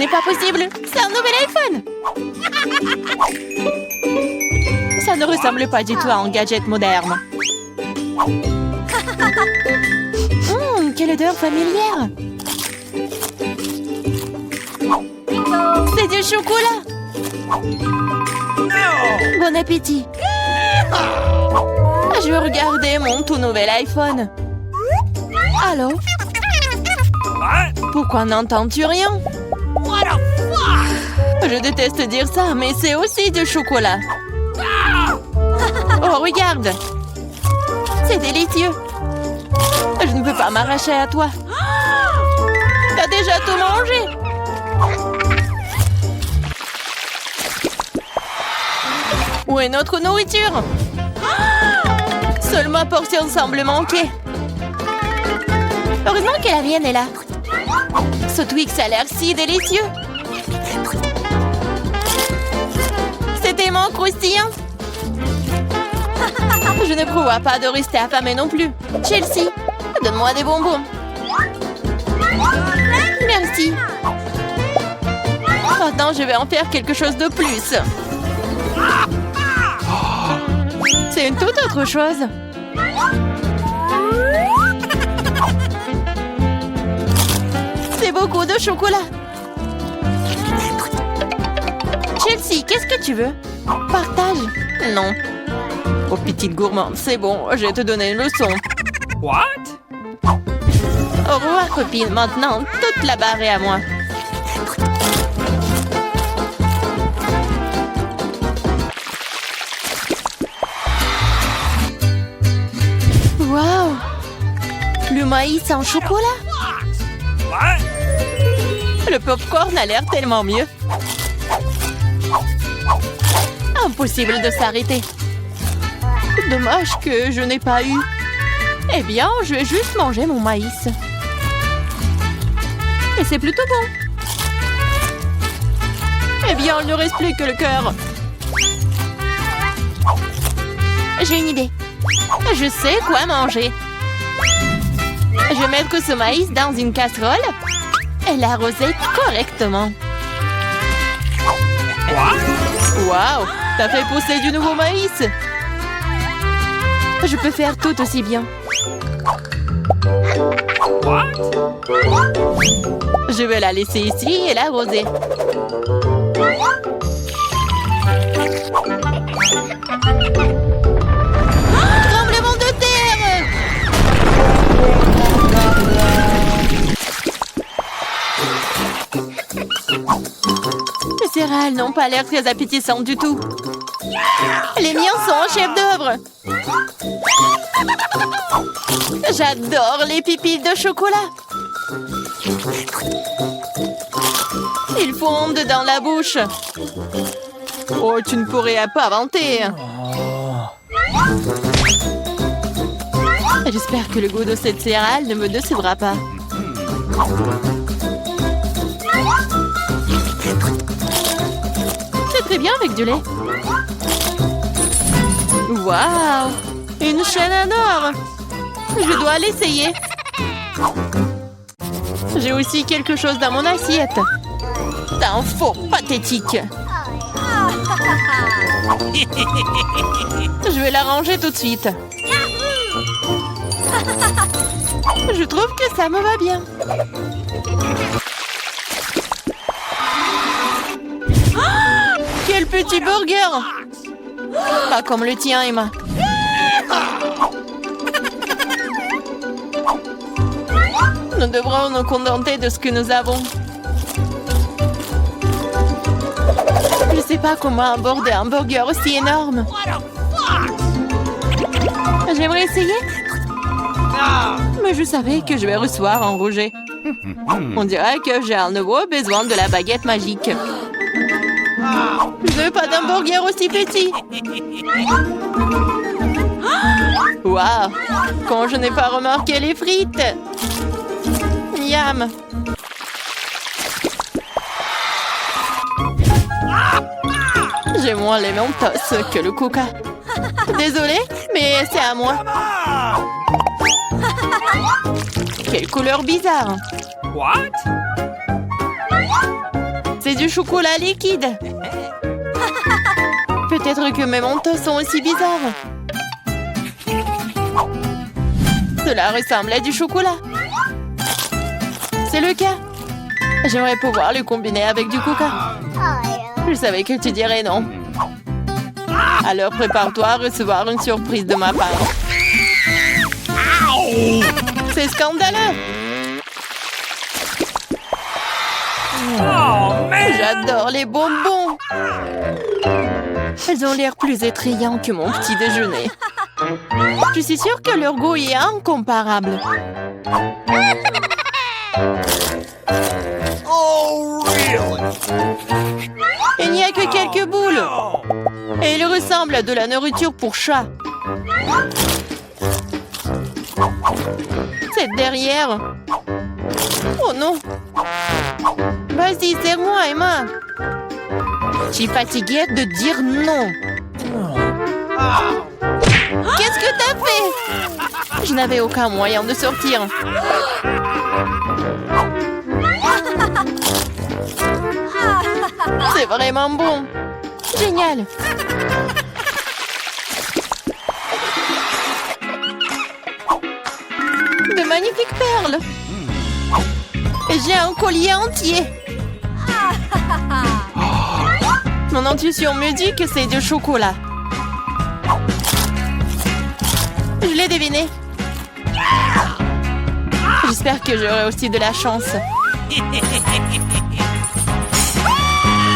n'est pas possible. C'est un nouvel iPhone. Ça ne ressemble pas du tout à un gadget moderne. Quelle odeur familière. C'est du chocolat. Bon appétit. Je veux regarder mon tout nouvel iPhone. Allô? Pourquoi n'entends-tu rien? Je déteste dire ça, mais c'est aussi du chocolat. Oh, regarde! C'est délicieux. Je ne peux pas m'arracher à toi. T'as déjà tout mangé. Où est notre nourriture? Seule ma portion semble manquer. Heureusement que la mienne est là. Ce Twix a l'air si délicieux. C'est tellement croustillant. Je ne prévois pas de rester affamée non plus. Chelsea, donne-moi des bonbons. Merci. Maintenant, je vais en faire quelque chose de plus. C'est une toute autre chose. C'est beaucoup de chocolat. Chelsea, qu'est-ce que tu veux? Partage. Non. Oh, petite gourmande, c'est bon, je vais te donner une leçon. What? Au revoir, copine. Maintenant, toute la barre est à moi. Waouh! Le maïs en chocolat? What? Le popcorn a l'air tellement mieux. Impossible de s'arrêter. Dommage que je n'ai pas eu. Eh bien, je vais juste manger mon maïs. Et c'est plutôt bon. Eh bien, il ne reste plus que le cœur. J'ai une idée. Je sais quoi manger. Je vais mettre ce maïs dans une casserole et l'arroser correctement. Waouh! T'as fait pousser du nouveau maïs! Je peux faire tout aussi bien. What? Je vais la laisser ici et l'arroser. Tremblement de terre! Les céréales n'ont pas l'air très appétissantes du tout. Les miens sont en chef-d'œuvre. J'adore les pipilles de chocolat. Ils fondent dans la bouche. Oh, tu ne pourrais pas vanter. J'espère que le goût de cette céréale ne me décevra pas. C'est très bien avec du lait. Waouh! Une chaîne en or! Je dois l'essayer. J'ai aussi quelque chose dans mon assiette. T'es un faux pathétique. Je vais la ranger tout de suite. Je trouve que ça me va bien. Quel petit burger! Pas comme le tien, Emma. Nous devrons nous contenter de ce que nous avons. Je ne sais pas comment aborder un burger aussi énorme. J'aimerais essayer. Mais je savais que je vais recevoir un rejet. On dirait que j'ai à nouveau besoin de la baguette magique. Je veux pas d'un burger aussi petit. Waouh! Quand je n'ai pas remarqué les frites. Miam! J'ai moins les Mentos que le Coca. Désolée, mais c'est à moi. Quelle couleur bizarre! What? du chocolat liquide. Peut-être que mes mentos sont aussi bizarres. Cela ressemble à du chocolat. C'est le cas. J'aimerais pouvoir le combiner avec du coca. Je savais que tu dirais non. Alors prépare-toi à recevoir une surprise de ma part. C'est scandaleux. J'adore les bonbons. Elles ont l'air plus attrayants que mon petit déjeuner. Je suis sûre que leur goût est incomparable. Oh, really? Il n'y a que quelques boules. Et ils ressemblent à de la nourriture pour chat. C'est derrière. Oh non. Vas-y, serre-moi, Emma. Je suis fatiguée de dire non. Qu'est-ce que t'as fait? Je n'avais aucun moyen de sortir. C'est vraiment bon. Génial. De magnifiques perles. Et j'ai un collier entier. Mon intuition me dit que c'est du chocolat. Je l'ai deviné. J'espère que j'aurai aussi de la chance.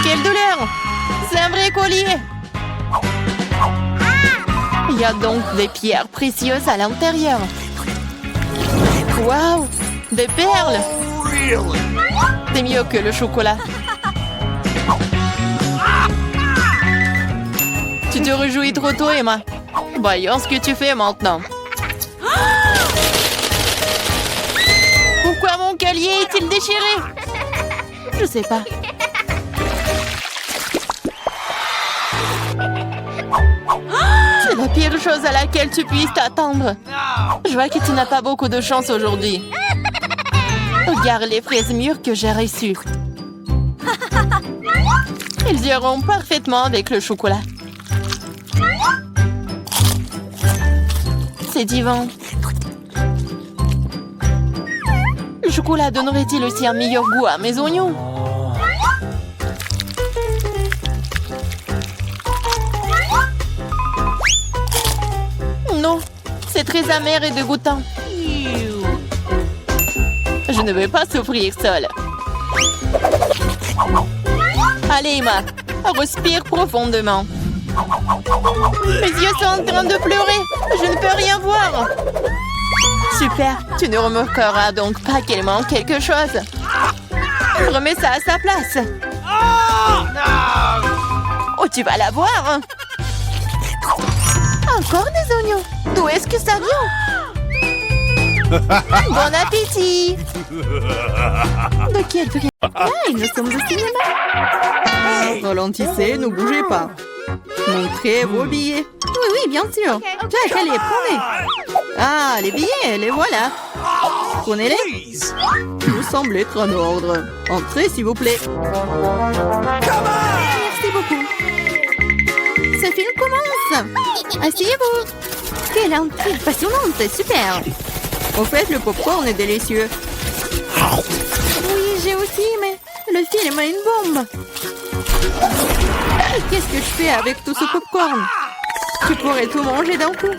Quelle douleur! C'est un vrai collier! Il y a donc des pierres précieuses à l'intérieur. Waouh! Des perles! C'est mieux que le chocolat. Tu te réjouis trop tôt, Emma. Voyons ce que tu fais maintenant. Pourquoi mon collier est-il déchiré? Je sais pas. C'est la pire chose à laquelle tu puisses t'attendre. Je vois que tu n'as pas beaucoup de chance aujourd'hui. Regarde les fraises mûres que j'ai reçues. Ils iront parfaitement avec le chocolat. C'est divin. Le chocolat donnerait-il aussi un meilleur goût à mes oignons? Non, c'est très amer et dégoûtant. Je ne veux pas souffrir seule. Allez, Emma, respire profondément. Mes yeux sont en train de pleurer. Je ne peux rien voir. Super, tu ne remarqueras donc pas qu'il manque quelque chose. Remets ça à sa place. Oh, tu vas la voir. Encore des oignons. D'où est-ce que ça vient? Bon appétit. De quel prix? Ah, nous sommes au cinéma. Ralentissez, ne bougez pas. Montrez vos billets. Oui, oui, bien sûr. Jack, allez, prenez. Ah, les billets, les voilà. Prenez-les. Vous semblez être en ordre. Entrez, s'il vous plaît. Merci beaucoup. Ce film commence. Asseyez-vous. Quelle intrigue passionnante, c'est super. Au fait, le popcorn est délicieux. Oui, j'ai aussi, mais le film a une bombe. Qu'est-ce que je fais avec tout ce popcorn? Tu pourrais tout manger d'un coup.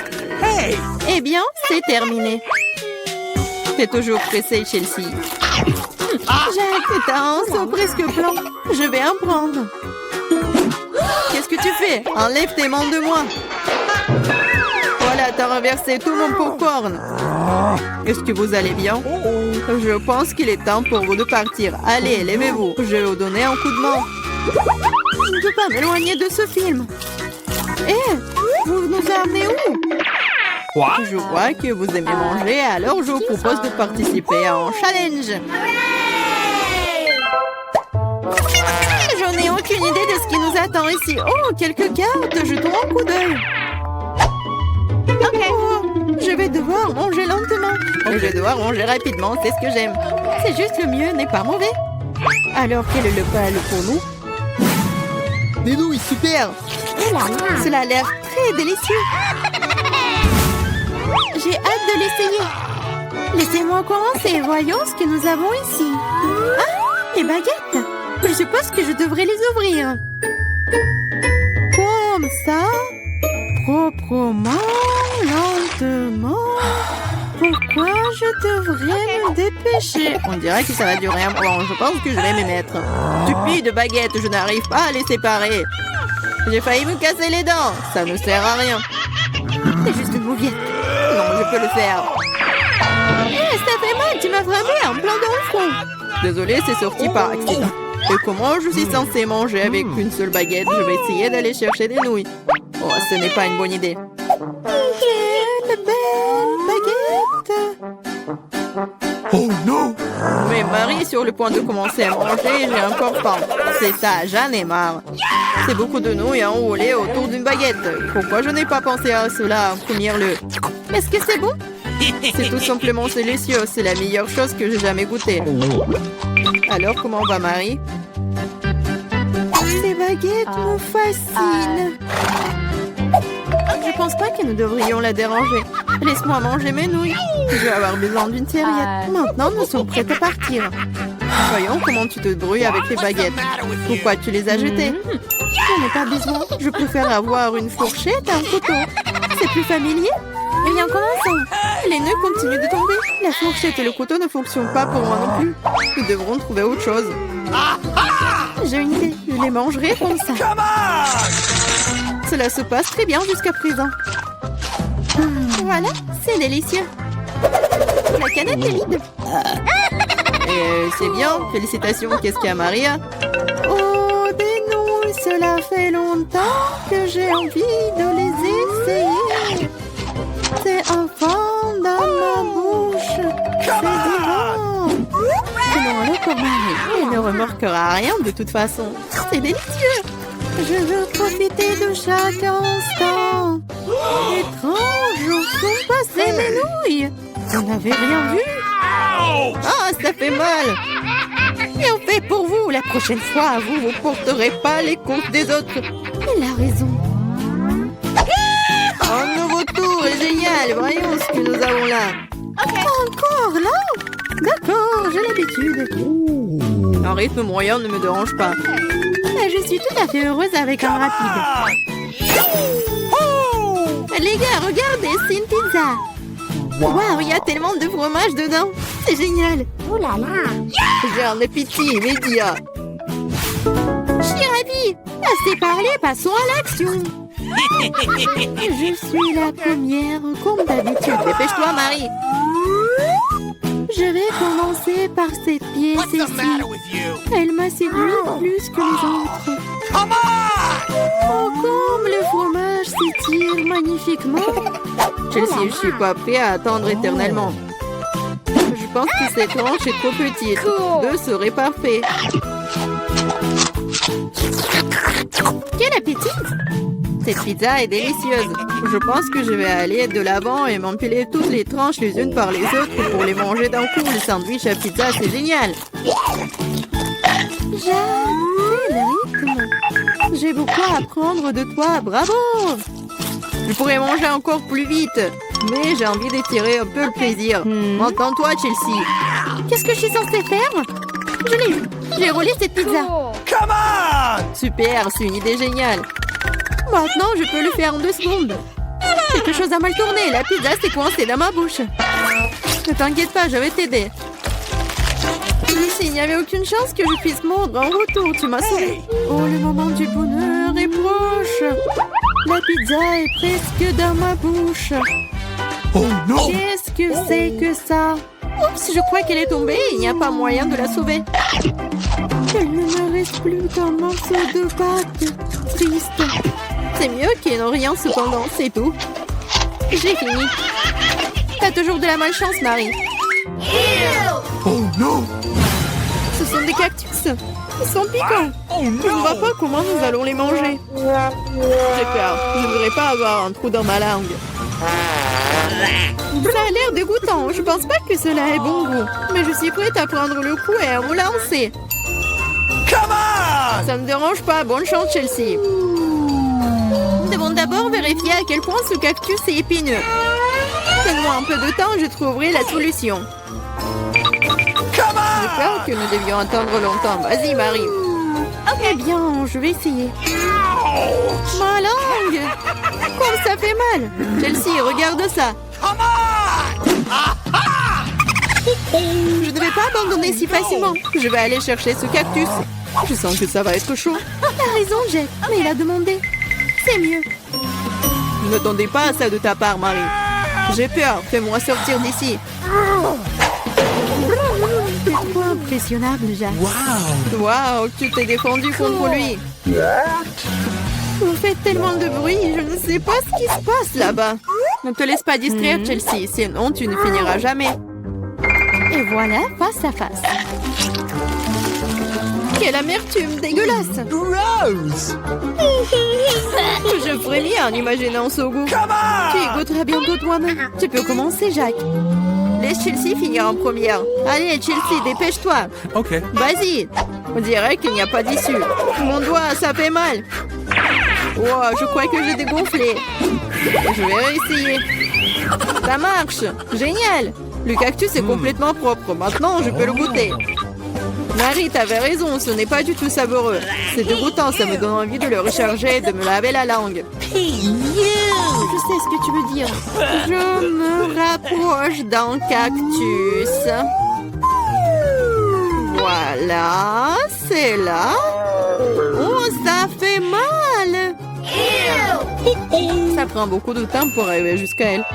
Eh bien, c'est terminé. T'es toujours pressé, Chelsea. Jack, t'as un seau presque blanc. Je vais en prendre. Qu'est-ce que tu fais? Enlève tes mains de moi. Voilà, t'as renversé tout mon popcorn. Est-ce que vous allez bien? Je pense qu'il est temps pour vous de partir. Allez, levez-vous. Je vais vous donner un coup de main. Je ne peux pas m'éloigner de ce film. Vous nous amenez où? Quoi? Je vois que vous aimez manger, alors je vous propose de participer à un challenge. Je n'ai aucune idée de ce qui nous attend ici. Oh, quelques cartes, jetons un coup d'œil. Oh, je vais devoir manger lentement. Je vais devoir manger rapidement, c'est ce que j'aime. C'est juste le mieux n'est pas mauvais. Alors, quel est le plat pour nous? Des nouilles, super! Cela a l'air très délicieux. J'ai hâte de l'essayer. Laissez-moi commencer. Voyons ce que nous avons ici. Ah, les baguettes. Je suppose que je devrais les ouvrir. Comme ça, proprement, lentement. Pourquoi je devrais me dépêcher? On dirait que ça va durer un moment. Je pense que je vais m'y mettre. Stupide baguette, je n'arrive pas à les séparer. J'ai failli me casser les dents. Ça ne sert à rien. C'est juste une mouillette. Non, je peux le faire. Ça fait mal, tu m'as frappé en plein dans le front. Désolée, c'est sorti par accident. Et comment je suis censée manger avec une seule baguette? Je vais essayer d'aller chercher des nouilles. Oh, ce n'est pas une bonne idée. Quelle belle baguette! Oh non! Mais Marie est sur le point de commencer à manger et j'ai encore faim. C'est ça, j'en ai marre. C'est beaucoup de nouilles à enrouler autour d'une baguette. Pourquoi je n'ai pas pensé à cela en premier lieu? Est-ce que c'est bon? C'est tout simplement délicieux. C'est la meilleure chose que j'ai jamais goûtée. Alors, comment va Marie? Ces baguettes me fascinent. Je pense pas que nous devrions la déranger. Laisse-moi manger mes nouilles. Je vais avoir besoin d'une serviette. Maintenant, nous sommes prêts à partir. Voyons comment tu te débrouilles avec les baguettes. Pourquoi tu les as jetées? J'en ai pas besoin. Je préfère avoir une fourchette et un couteau. C'est plus familier. Eh bien, commençons. Les nœuds continuent de tomber. La fourchette et le couteau ne fonctionnent pas pour moi non plus. Nous devrons trouver autre chose. J'ai une idée. Je les mangerai comme ça. Cela se passe très bien jusqu'à présent. Voilà, c'est délicieux. La canette est vide. C'est bien. Félicitations. Qu'est-ce qu'il y a, Maria? Oh, des nouilles. Cela fait longtemps que j'ai envie de les essayer. C'est un fond dans ma bouche. C'est divin. Tenons-le pour Marie. Il ne remarquera rien de toute façon. C'est délicieux. Je veux profiter de chaque instant. Étrange, où sont passées mes nouilles? Vous n'avez rien vu? Ah, ça fait mal. Et on fait pour vous. La prochaine fois, vous ne porterez pas les comptes des autres. Il a raison. Un nouveau tour est génial. Voyons ce que nous avons là. Encore là? D'accord, j'ai l'habitude. Un rythme moyen ne me dérange pas. Mais je suis tout à fait heureuse avec un rapide. Les gars, regardez, c'est une pizza. Waouh, il y a tellement de fromage dedans. C'est génial. Oh là là. J'ai un appétit immédiat. Je suis ravie. Assez parlé, passons à l'action. Je suis la première, comme d'habitude. Dépêche-toi, Marie. Je vais commencer par cette pièce ici. Elle m'a séduit plus que les autres. Oh, comme le fromage s'étire magnifiquement. Chelsea, je suis pas prêt à attendre éternellement. Je pense que cette tranche est trop petite. Deux seraient parfaits. Quel appétit! Cette pizza est délicieuse. Je pense que je vais aller de l'avant et m'empiler toutes les tranches les unes par les autres pour les manger d'un coup. Le sandwich à pizza, c'est génial. J'adore le rythme. J'ai beaucoup à apprendre de toi. Bravo! Je pourrais manger encore plus vite, mais j'ai envie d'étirer un peu le plaisir. Entends-toi, Chelsea. Qu'est-ce que je suis censée faire? Je l'ai eu. J'ai roulé cette pizza. Come on! Super, c'est une idée géniale. Maintenant, je peux le faire en 2 secondes. Quelque chose a mal tourné. La pizza s'est coincée dans ma bouche. Ne t'inquiète pas, je vais t'aider. Ici, il n'y avait aucune chance que je puisse mordre en retour. Tu m'as sauvé. Oh, le moment du bonheur est proche. La pizza est presque dans ma bouche. Oh non! Qu'est-ce que c'est que ça? Oups, je crois qu'elle est tombée. Il n'y a pas moyen de la sauver. Il ne me reste plus qu'un morceau de pâte. Triste. C'est mieux qu'il n'y ait rien cependant, c'est tout. J'ai fini. T'as toujours de la malchance, Marie. Oh non! Ce sont des cactus. Ils sont piquants. Oh Je ne vois pas comment nous allons les manger. J'ai peur. Je ne voudrais pas avoir un trou dans ma langue. Ça a l'air dégoûtant. Je pense pas que cela ait bon goût. Mais je suis prête à prendre le coup et à me lancer. Come on! Ça ne me dérange pas. Bonne chance, Chelsea. Nous devons d'abord vérifier à quel point ce cactus est épineux. Donne-moi un peu de temps, je trouverai la solution. Come J'ai on! peur que nous devions attendre longtemps. Vas-y, Marie. Eh bien, je vais essayer. Ma langue! Comme ça fait mal! Chelsea, regarde ça! Come on! Je ne vais pas abandonner si facilement. Je vais aller chercher ce cactus. Je sens que ça va être chaud. T'as raison, Jack, mais il a demandé. C'est mieux. Je n'attendais pas à ça de ta part, Marie. J'ai peur. Fais-moi sortir d'ici. C'est trop impressionnable, Jack. Waouh, tu t'es défendu contre lui. Vous faites tellement de bruit, je ne sais pas ce qui se passe là-bas. Ne te laisse pas distraire, Chelsea, sinon tu ne finiras jamais. Et voilà, face à face. Quelle amertume dégueulasse. Gross! Je frémis en imaginant ce goût. Come on! Tu y goûteras bientôt toi-même. Tu peux commencer, Jack. Laisse Chelsea finir en première. Allez, Chelsea, dépêche-toi. Okay. Vas-y. On dirait qu'il n'y a pas d'issue. Mon doigt, ça fait mal. Wow, je crois que j'ai dégonflé. Je vais réessayer. Ça marche. Génial. Le cactus est complètement propre. Maintenant, je peux le goûter. Marie, t'avais raison. Ce n'est pas du tout savoureux. C'est dégoûtant. Ça me donne envie de le recharger et de me laver la langue. Je sais ce que tu veux dire. Je me rapproche d'un cactus. Voilà, c'est là. Oh, ça fait mal. Ça prend beaucoup de temps pour arriver jusqu'à elle.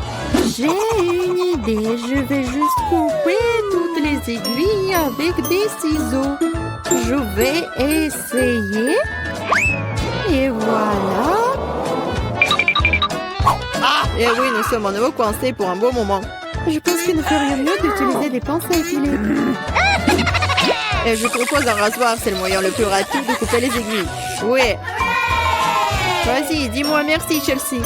J'ai une idée. Je vais juste couper toutes les aiguilles avec des ciseaux. Je vais essayer. Et voilà. Et oui, nous sommes à nouveau coincés pour un beau moment. Je pense qu'il ne ferait mieux d'utiliser des pinces à épiler. Et je propose un rasoir, c'est le moyen le plus rapide de couper les aiguilles. Oui. Vas-y, dis-moi merci, Chelsea.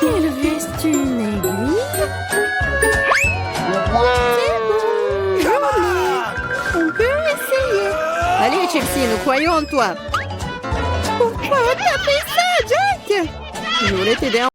Il reste une aiguille. C'est bon, joli. On peut essayer. Allez, Chelsea, nous croyons en toi. Pourquoi t'as fait ça, Jack? Je voulais t'aider.